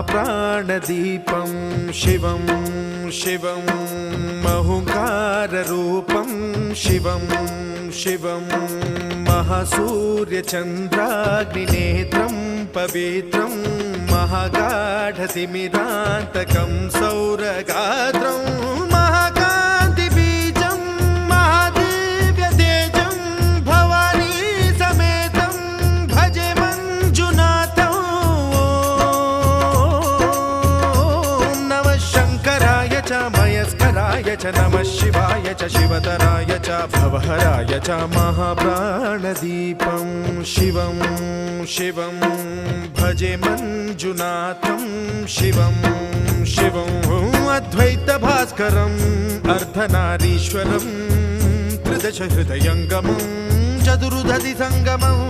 महाप्राणदीपं शिवं शिवं महुङ्काररूपं शिवं शिवं महासूर्यचन्द्राग्निनेत्रं पवित्रं महागाढतिमिरान्तकं सौरगात्रं महाकान्तिबीजं महादिव्यतेजं भवानी समेतं भजे मञ्जुनाथं। ॐ नमः शङ्कराय च मयस्कराय च नमः शिवाय च शिवतराय च भवहराय च महाप्राणदीपं शिवं शिवं भजे मञ्जुनाथं शिवं शिवं अद्वैतभास्करम् अर्धनारीश्वरं त्रिदश हृदयङ्गमं चतुर्दधि सङ्गमम्